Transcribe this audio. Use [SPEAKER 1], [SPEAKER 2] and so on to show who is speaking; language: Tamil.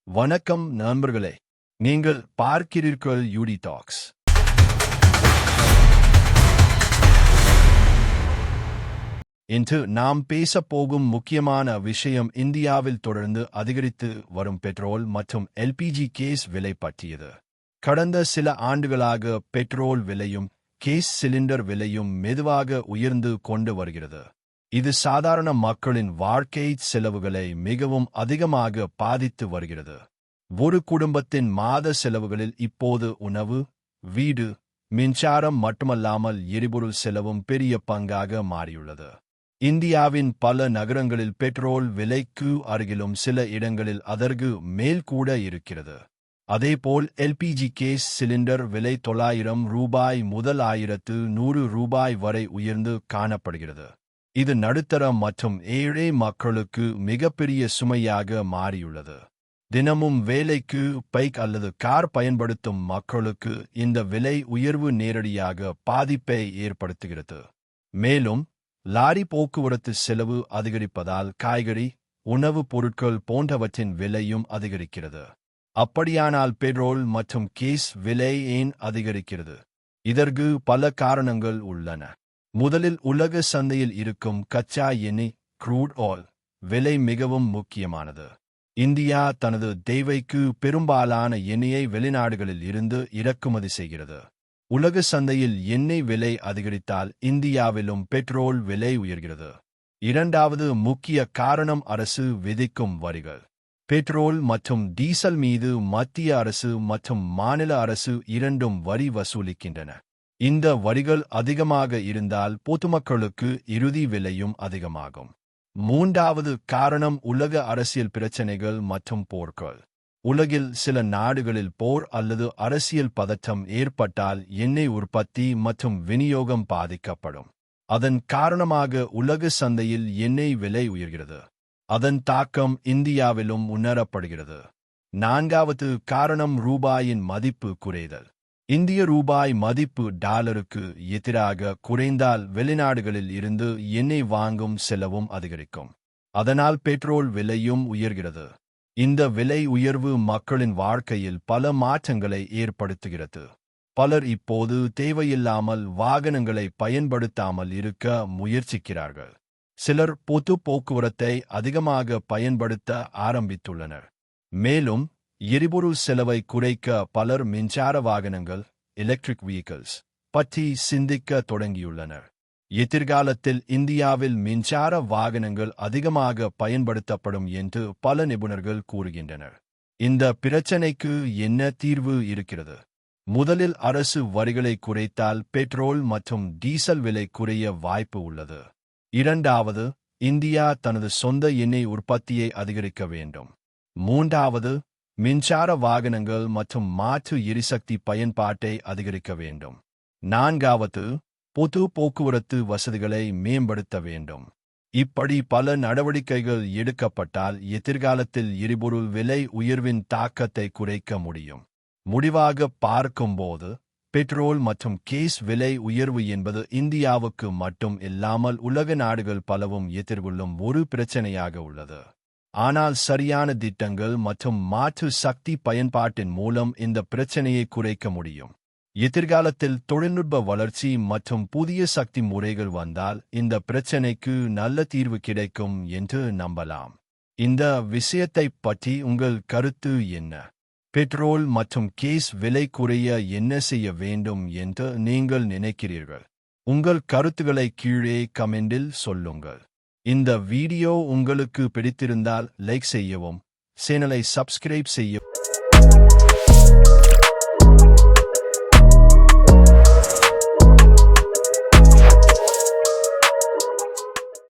[SPEAKER 1] வணக்கம் நண்பர்களே, நீங்கள் பார்க்கிறீர்கள் யூடி டாக்ஸ். இன்று நாம் பேசப் போகும் முக்கியமான விஷயம் இந்தியாவில் தொடர்ந்து அதிகரித்து வரும் பெட்ரோல் மற்றும் எல்பிஜி கேஸ் விலை பற்றியது. கடந்த சில ஆண்டுகளாக பெட்ரோல் விலையும் கேஸ் சிலிண்டர் விலையும் மெதுவாக உயர்ந்து கொண்டு வருகிறது. இது சாதாரண மக்களின் வாழ்க்கை செலவுகளை மிகவும் அதிகமாக பாதித்து வருகிறது. ஒரு குடும்பத்தின் மாத செலவுகளில் இப்போது உணவு, வீடு, மின்சாரம் மட்டுமல்லாமல் எரிபொருள் செலவும் பெரிய பங்காக மாறியுள்ளது. இந்தியாவின் பல நகரங்களில் பெட்ரோல் விலைக்கு அருகிலும் சில இடங்களில் அதற்கு மேல் கூட இருக்கிறது. அதேபோல் எல்பிஜி கேஸ் சிலிண்டர் விலை ரூபாய் 900 முதல் ரூபாய் 100 வரை உயர்ந்து காணப்படுகிறது. இது நடுத்தர மற்றும் ஏழை மக்களுக்கு மிகப்பெரிய சுமையாக மாறியுள்ளது. தினமும் வேலைக்கு பைக் அல்லது கார் பயன்படுத்தும் மக்களுக்கு இந்த விலை உயர்வு நேரடியாக பாதிப்பை ஏற்படுத்துகிறது. மேலும் லாரி போக்குவரத்து செலவு அதிகரிப்பதால் காய்கறி, உணவுப் பொருட்கள் போன்றவற்றின் விலையும் அதிகரிக்கிறது. அப்படியானால் பெட்ரோல் மற்றும் கேஸ் விலை ஏன் அதிகரிக்கிறது? இதற்கு பல காரணங்கள் உள்ளன. முதலில் உலக சந்தையில் இருக்கும் கச்சா எண்ணெய் க்ரூட் ஆயில் விலை மிகவும் முக்கியமானது. இந்தியா தனது தேவைக்கு பெரும்பாலான எண்ணெயை வெளிநாடுகளில் இருந்து இறக்குமதி செய்கிறது. உலக சந்தையில் எண்ணெய் விலை அதிகரித்தால் இந்தியாவிலும் பெட்ரோல் விலை உயர்கிறது. இரண்டாவது முக்கிய காரணம் அரசு விதிக்கும் வரிகள். பெட்ரோல் மற்றும் டீசல் மீது மத்திய அரசு மற்றும் மாநில அரசு இரண்டும் வரி வசூலிக்கின்றன. இந்த வரிகள் அதிகமாக இருந்தால் பொதுமக்களுக்கு இறுதி விலையும் அதிகமாகும். மூன்றாவது காரணம் உலக அரசியல் பிரச்சினைகள் மற்றும் போர்கள். உலகில் சில நாடுகளில் போர் அல்லது அரசியல் பதற்றம் ஏற்பட்டால் எண்ணெய் உற்பத்தி மற்றும் விநியோகம் பாதிக்கப்படும். அதன் காரணமாக உலக சந்தையில் எண்ணெய் விலை உயர்கிறது. அதன் தாக்கம் இந்தியாவிலும் உணரப்படுகிறது. நான்காவது காரணம் ரூபாயின் மதிப்பு குறைதல். இந்திய ரூபாய் மதிப்பு டாலருக்கு எதிராக குறைந்தால் வெளிநாடுகளில் இருந்து எண்ணெய் வாங்கும் செலவும் அதிகரிக்கும். அதனால் பெட்ரோல் விலையும் உயர்கிறது. இந்த விலை உயர்வு மக்களின் வாழ்க்கையில் பல மாற்றங்களை ஏற்படுத்துகிறது. பலர் இப்போது தேவையில்லாமல் வாகனங்களை பயன்படுத்தாமல் இருக்க முயற்சிக்கிறார்கள். சிலர் பொது போக்குவரத்தை அதிகமாக பயன்படுத்த ஆரம்பித்துள்ளனர். மேலும் எரிபொருள் செலவை குறைக்க பலர் மின்சார வாகனங்கள் எலக்ட்ரிக் வெஹிக்கிள்ஸ் பற்றி சிந்திக்க தொடங்கியுள்ளனர். எதிர்காலத்தில் இந்தியாவில் மின்சார வாகனங்கள் அதிகமாக பயன்படுத்தப்படும் என்று பல நிபுணர்கள் கூறுகின்றனர். இந்த பிரச்சினைக்கு என்ன தீர்வு இருக்கிறது? முதலில் அரசு வரிகளை குறைத்தால் பெட்ரோல் மற்றும் டீசல் விலை குறைய வாய்ப்பு உள்ளது. இரண்டாவது, இந்தியா தனது சொந்த எண்ணெய் உற்பத்தியை அதிகரிக்க வேண்டும். மூன்றாவது, மின்சார வாகனங்கள் மற்றும் மாற்று எரிசக்தி பயன்பாட்டை அதிகரிக்க வேண்டும். நான்காவது, பொது போக்குவரத்து வசதிகளை மேம்படுத்த வேண்டும். இப்படி பல நடவடிக்கைகள் எடுக்கப்பட்டால் எதிர்காலத்தில் எரிபொருள் விலை உயர்வின் தாக்கத்தை குறைக்க முடியும். முடிவாக பார்க்கும்போது பெட்ரோல் மற்றும் கேஸ் விலை உயர்வு என்பது இந்தியாவுக்கு மட்டும் இல்லாமல் உலக நாடுகள் பலவும் எதிர்கொள்ளும் ஒரு பிரச்சனையாக உள்ளது. ஆனால் சரியான திட்டங்கள் மற்றும் மாற்று சக்தி பயன்பாட்டின் மூலம் இந்த பிரச்சனையை குறைக்க முடியும். எதிர்காலத்தில் தொழில்நுட்ப வளர்ச்சி மற்றும் புதிய சக்தி முறைகள் வந்தால் இந்த பிரச்சனைக்கு நல்ல தீர்வு கிடைக்கும் என்று நம்பலாம். இந்த விஷயத்தை பற்றி உங்கள் கருத்து என்ன? பெட்ரோல் மற்றும் கேஸ் விலை குறைய என்ன செய்ய வேண்டும் என்று நீங்கள் நினைக்கிறீர்கள்? உங்கள் கருத்துக்களை கீழே கமெண்டில் சொல்லுங்கள். இந்த வீடியோ உங்களுக்கு பிடித்திருந்தால் லைக் செய்யவும், சேனலை சப்ஸ்கிரைப் செய்யவும்.